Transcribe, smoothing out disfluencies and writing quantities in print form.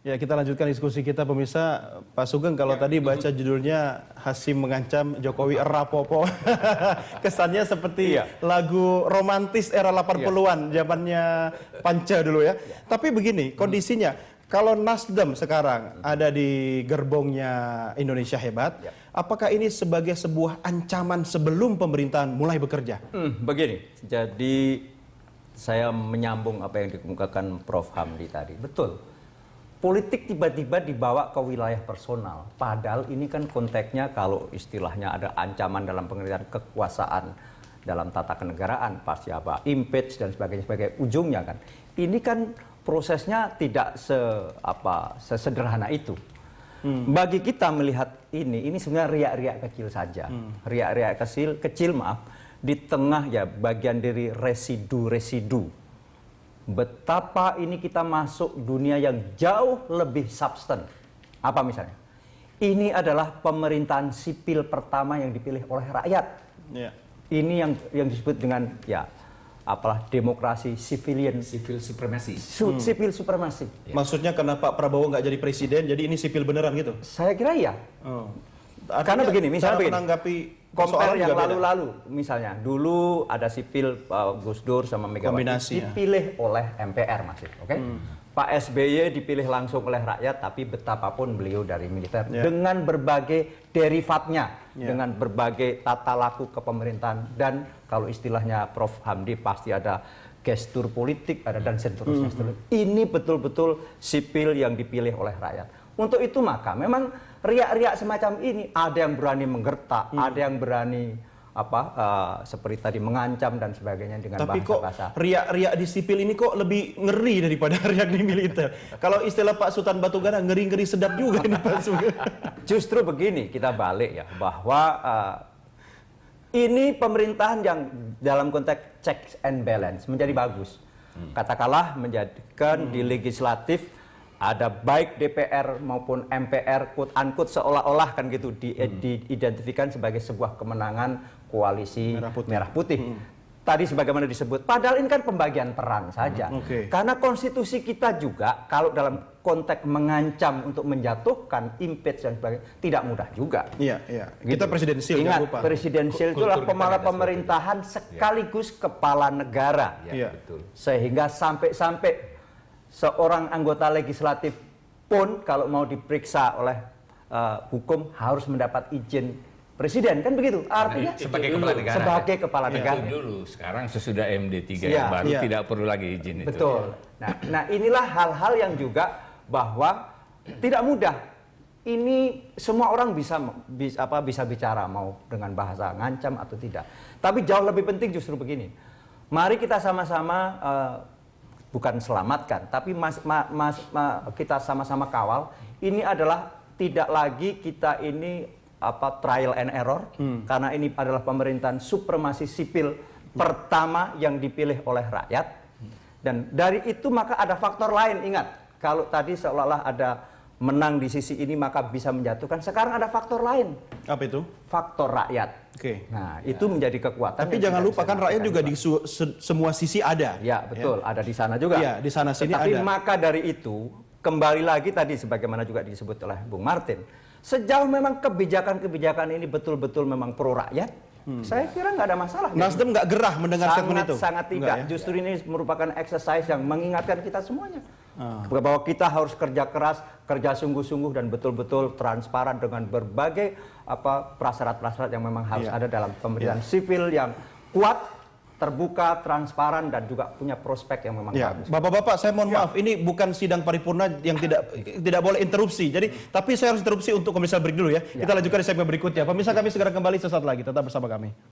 Ya, kita lanjutkan diskusi kita pemirsa. Pak Sugeng, kalau tadi baca judulnya Hasyim mengancam Jokowi Rapopo. Kesannya seperti lagu romantis era 80-an, zamannya Panca dulu ya. Tapi begini, kondisinya kalau Nasdem sekarang ada di gerbongnya Indonesia Hebat, apakah ini sebagai sebuah ancaman sebelum pemerintahan mulai bekerja? Begini, jadi saya menyambung apa yang dikemukakan Prof. Hamdi tadi. Betul. Politik tiba-tiba dibawa ke wilayah personal. Padahal ini kan konteksnya kalau istilahnya ada ancaman dalam pengertian kekuasaan dalam tata kenegaraan, pasti apa, impeach dan sebagainya, ujungnya kan. Ini kan prosesnya tidak sesederhana itu. Bagi kita melihat ini sebenarnya riak-riak kecil saja. Riak-riak kecil maaf, di tengah ya bagian dari residu-residu. Betapa ini kita masuk dunia yang jauh lebih substan. Apa misalnya? Ini adalah pemerintahan sipil pertama yang dipilih oleh rakyat. Ini yang disebut dengan demokrasi civilian. Civil supremacy. Civil supremacy. Maksudnya karena Pak Prabowo nggak jadi presiden, jadi ini sipil beneran gitu? Saya kira iya. Karena begini, misalnya begini. Compare yang lalu-lalu, misalnya dulu ada sipil Gus Dur sama Megawati dipilih oleh MPR masih, oke? Pak SBY dipilih langsung oleh rakyat, tapi betapapun beliau dari militer dengan berbagai derivatnya, dengan berbagai tata laku kepemerintahan dan kalau istilahnya Prof. Hamdi pasti ada gestur politik, ada dan seterusnya. Ini betul-betul sipil yang dipilih oleh rakyat. Untuk itu maka memang riak-riak semacam ini ada yang berani menggertak, ada yang berani seperti tadi mengancam dan sebagainya dengan bahasa-bahasa. Tapi kok riak-riak di sipil ini kok lebih ngeri daripada riak di militer? Kalau istilah Pak Sultan Batugana, ngeri-ngeri sedap juga ini Pak Sugeng. Justru begini, kita balik ya, bahwa ini pemerintahan yang dalam konteks checks and balance menjadi bagus. Katakanlah menjadikan di legislatif ada baik DPR maupun MPR quote-unquote seolah-olah kan gitu diidentifikan sebagai sebuah kemenangan koalisi merah putih. Tadi sebagaimana disebut, padahal ini kan pembagian peran saja. Karena konstitusi kita juga kalau dalam konteks mengancam untuk menjatuhkan impeach dan sebagainya tidak mudah juga. Iya. Kita presidensial. Ingat, presidensial itulah kepala pemerintahan sekaligus kepala negara. Betul. Sehingga sampai seorang anggota legislatif pun kalau mau diperiksa oleh hukum harus mendapat izin presiden, kan begitu? Artinya sebagai kepala negara. Sebagai kepala negara. Itu dulu, sekarang sesudah MD3 baru tidak perlu lagi izin itu. Betul. Nah, inilah hal-hal yang juga bahwa tidak mudah. Ini semua orang bisa bicara mau dengan bahasa ngancam atau tidak. Tapi jauh lebih penting justru begini. Mari kita sama-sama bukan selamatkan, tapi kita sama-sama kawal. Ini adalah tidak lagi kita ini trial and error, karena ini adalah pemerintahan supremasi sipil pertama yang dipilih oleh rakyat. Dan dari itu maka ada faktor lain. Ingat, kalau tadi seolah-olah ada menang di sisi ini maka bisa menjatuhkan. Sekarang ada faktor lain. Apa itu? Faktor rakyat. Nah, itu menjadi kekuatan. Tapi jangan lupa kan rakyat juga di semua sisi ada. Ya, betul. Ada di sana juga. Iya, di sana sini ada. Tapi maka dari itu, kembali lagi tadi sebagaimana juga disebut oleh Bung Martin, sejauh memang kebijakan-kebijakan ini betul-betul memang pro rakyat, saya kira nggak ada masalah. Nasdem nggak gerah mendengar statement itu? Sangat tidak. Justru ini merupakan exercise yang mengingatkan kita semuanya. Bahwa kita harus kerja keras, kerja sungguh-sungguh dan betul-betul transparan dengan berbagai prasyarat-prasyarat yang memang harus ada dalam pemerintahan sipil yang kuat, terbuka, transparan dan juga punya prospek yang memang bagus. Bapak-bapak, saya mohon maaf, ini bukan sidang paripurna yang tidak boleh interupsi. Jadi, tapi saya harus interupsi untuk komersial break dulu ya. Kita lanjutkan di segmen berikutnya. Pemirsa, kami segera kembali sesaat lagi. Tetap bersama kami.